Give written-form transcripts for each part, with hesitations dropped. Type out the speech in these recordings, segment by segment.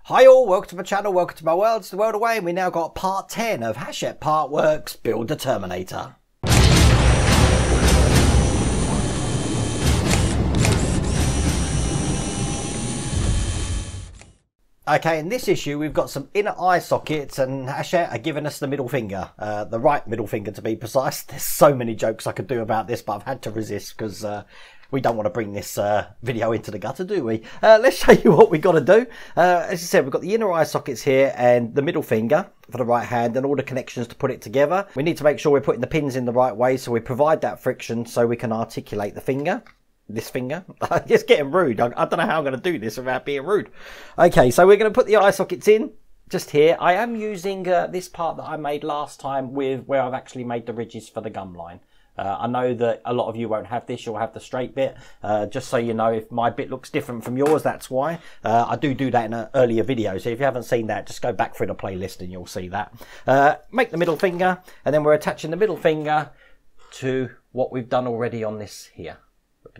Hi all, welcome to my channel, welcome to my world, it's the world away, and we now got part 10 of Hachette Partworks Build the Terminator. Okay, in this issue we've got some inner eye sockets, and Hachette are giving us the middle finger, the right middle finger to be precise. There's so many jokes I could do about this, but I've had to resist because we don't want to bring this video into the gutter, do we? Let's show you what we've got to do. As I said, we've got the inner eye sockets here and the middle finger for the right hand and all the connections to put it together. We need to make sure we're putting the pins in the right way, so we provide that friction so we can articulate the finger. This finger. It's getting rude. I don't know how I'm going to do this without being rude. Okay, so we're going to put the eye sockets in just here. I am using this part that I made last time with where I've actually made the ridges for the gum line. I know that a lot of you won't have this, you'll have the straight bit. Just so you know, if my bit looks different from yours, that's why. I do that in an earlier video, so if you haven't seen that, just go back through the playlist and you'll see that. Make the middle finger, and then we're attaching the middle finger to what we've done already on this here.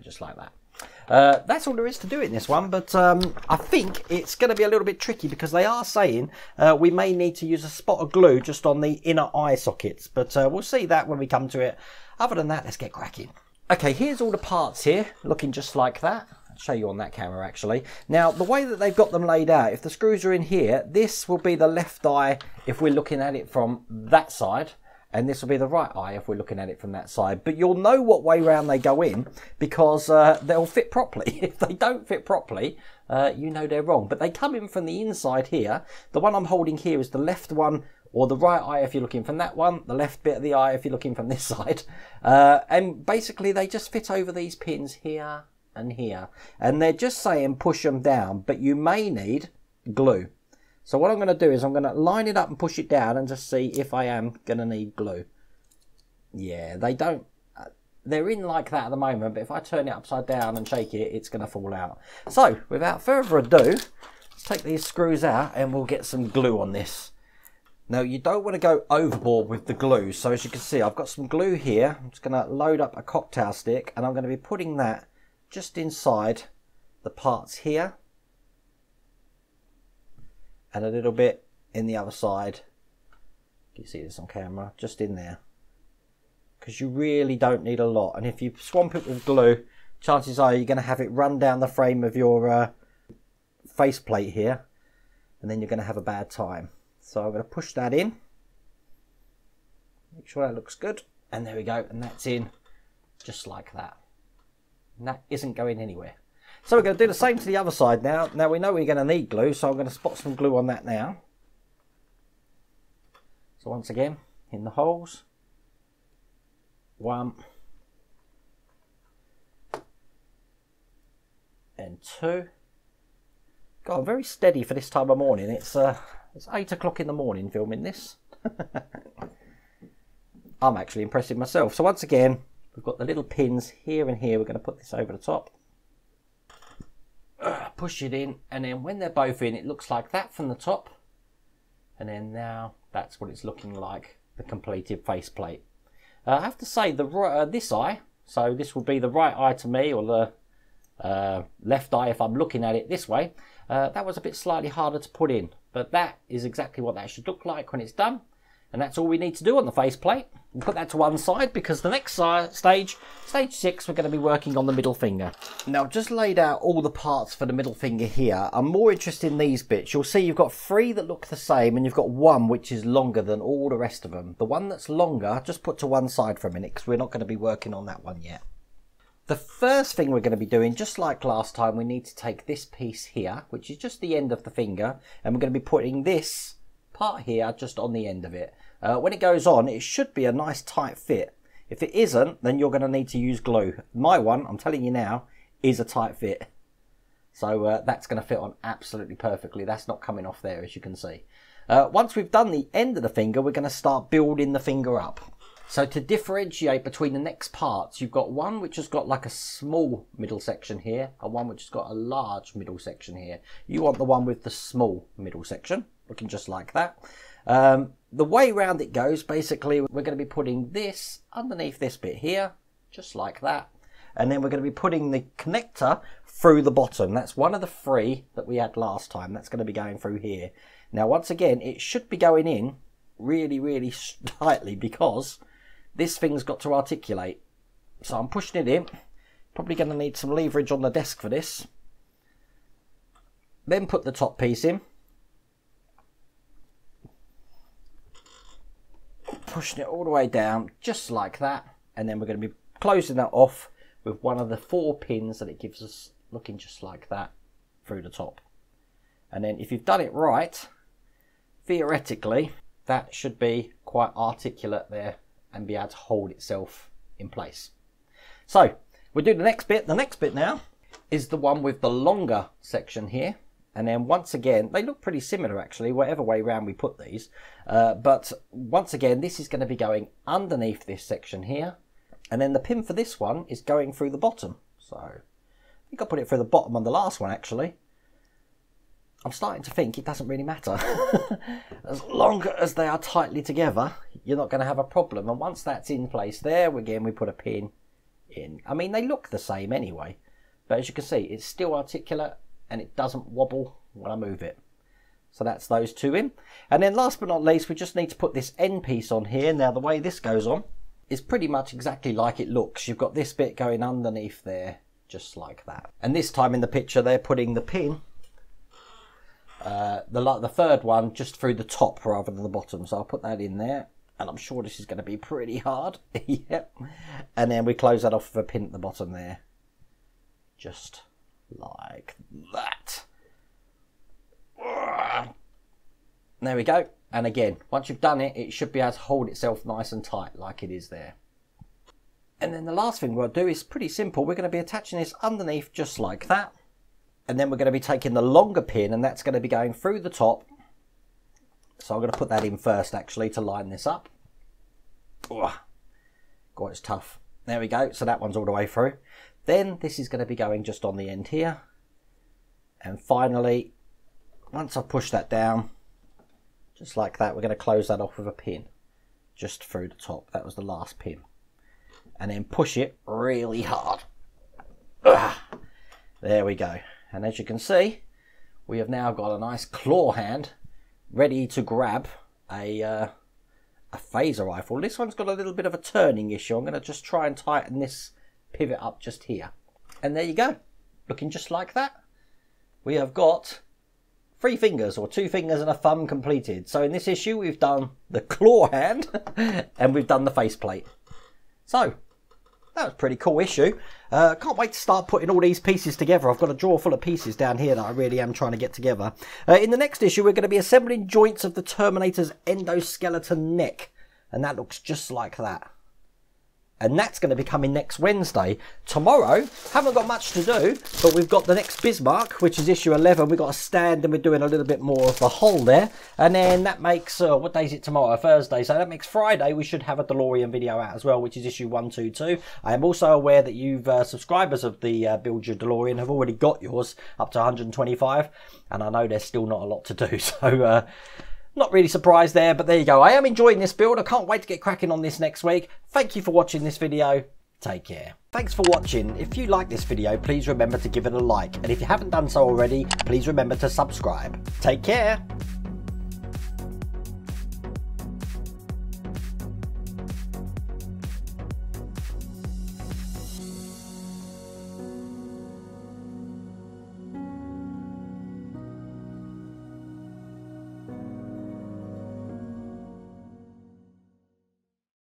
Just like that. That's all there is to do in this one, but I think it's going to be a little bit tricky because they are saying we may need to use a spot of glue just on the inner eye sockets, but we'll see that when we come to it. Other than that, let's get cracking. Okay, here's all the parts here looking just like that. I'll show you on that camera actually. Now the way that they've got them laid out, if the screws are in here, this will be the left eye if we're looking at it from that side, and this will be the right eye if we're looking at it from that side. But you'll know what way round they go in because they'll fit properly. If they don't fit properly, you know they're wrong. But they come in from the inside here. The one I'm holding here is the left one, or the right eye if you're looking from that one, the left bit of the eye if you're looking from this side. And basically they just fit over these pins here and here. And they're just saying push them down, but you may need glue. So what I'm going to do is I'm going to line it up and push it down and just see if I am going to need glue. Yeah, they don't. They're in like that at the moment, but if I turn it upside down and shake it, it's going to fall out. So without further ado, let's take these screws out and we'll get some glue on this. Now you don't want to go overboard with the glue. So as you can see, I've got some glue here. I'm just going to load up a cocktail stick and I'm going to be putting that just inside the parts here. And a little bit in the other side. You see this on camera, just in there. Because you really don't need a lot. And if you swamp it with glue, chances are you're going to have it run down the frame of your faceplate here. And then you're going to have a bad time. So I'm going to push that in. Make sure that looks good. And there we go. And that's in just like that. And that isn't going anywhere. So we're going to do the same to the other side now. Now we know we're going to need glue, so I'm going to spot some glue on that now. So once again, in the holes. 1 and 2. God, I'm very steady for this time of morning. It's 8 o'clock in the morning filming this. I'm actually impressing myself. So once again, we've got the little pins here and here. We're going to put this over the top. Push it in, and then when they're both in, it looks like that from the top, and then now that's what it's looking like, the completed faceplate. I have to say this eye, so this will be the right eye to me, or the left eye if I'm looking at it this way, that was a bit slightly harder to put in, but that is exactly what that should look like when it's done. And that's all we need to do on the faceplate. We'll put that to one side because the next stage 6, we're going to be working on the middle finger. Now, I've just laid out all the parts for the middle finger here. I'm more interested in these bits. You'll see you've got 3 that look the same, and you've got 1 which is longer than all the rest of them. The one that's longer, just put to one side for a minute because we're not going to be working on that one yet. The first thing we're going to be doing, just like last time, we need to take this piece here, which is just the end of the finger, and we're going to be putting this part here just on the end of it. When it goes on, it should be a nice tight fit. If it isn't, then you're going to need to use glue. My one, I'm telling you now, is a tight fit. So that's going to fit on absolutely perfectly. That's not coming off there, as you can see. Once we've done the end of the finger, we're going to start building the finger up. So to differentiate between the next parts, you've got one which has got like a small middle section here, and one which has got a large middle section here. You want the one with the small middle section, looking just like that. The way round it goes, basically, we're going to be putting this underneath this bit here, just like that. and then we're going to be putting the connector through the bottom. That's one of the 3 that we had last time. That's going to be going through here. Now once again, it should be going in really tightly because this thing's got to articulate. So I'm pushing it in. Probably going to need some leverage on the desk for this. Then put the top piece in. Pushing it all the way down, just like that. And then we're going to be closing that off with one of the 4 pins that it gives us, looking just like that through the top. And then if you've done it right, theoretically, that should be quite articulate there and be able to hold itself in place. So we'll do the next bit. The next bit now is the one with the longer section here. And then once again, they look pretty similar actually, whatever way around we put these. But once again, this is going to be going underneath this section here. And then the pin for this one is going through the bottom. So I think I put it through the bottom on the last one actually. I'm starting to think it doesn't really matter. As long as they are tightly together, you're not going to have a problem. And once that's in place there, again, we put a pin in. I mean, they look the same anyway. But as you can see, it's still articulate and it doesn't wobble when I move it. So that's those 2 in. And then last but not least, we just need to put this end piece on here. Now the way this goes on is pretty much exactly like it looks. You've got this bit going underneath there, just like that. And this time in the picture, they're putting the pin, the 3rd one, just through the top rather than the bottom. So I'll put that in there. And I'm sure this is going to be pretty hard. Yep. And then we close that off with a pin at the bottom there. Just like that. There we go. And again, once you've done it, it should be able to hold itself nice and tight like it is there. And then the last thing we'll do is pretty simple. We're going to be attaching this underneath just like that. And then we're going to be taking the longer pin and that's going to be going through the top. So I'm going to put that in first actually to line this up. God, it's tough. There we go. So that one's all the way through. Then this is going to be going just on the end here. And finally, once I push that down, just like that, we're going to close that off with a pin just through the top. That was the last pin. And then push it really hard. There we go. And as you can see, we have now got a nice claw hand ready to grab a phaser rifle. This one's got a little bit of a turning issue. I'm going to just try and tighten this pivot up just here. And there you go. Looking just like that. We have got 3 fingers or 2 fingers and a thumb completed. So in this issue, we've done the claw hand and we've done the faceplate. So that was a pretty cool issue. Can't wait to start putting all these pieces together. I've got a drawer full of pieces down here that I really am trying to get together. In the next issue, we're going to be assembling joints of the Terminator's endoskeleton neck. And that looks just like that. And that's going to be coming next Wednesday. Tomorrow, haven't got much to do, but we've got the next Bismarck, which is issue 11. We've got a stand and we're doing a little bit more of the hull there. And then that makes, what day is it tomorrow? Thursday. So that makes Friday, we should have a DeLorean video out as well, which is issue 122. I am also aware that you've, subscribers of the Build Your DeLorean have already got yours up to 125. And I know there's still not a lot to do. So, not really surprised there, but there you go. I am enjoying this build. I can't wait to get cracking on this next week. Thank you for watching this video. Take care. Thanks for watching. If you like this video, please remember to give it a like. And if you haven't done so already, please remember to subscribe. Take care.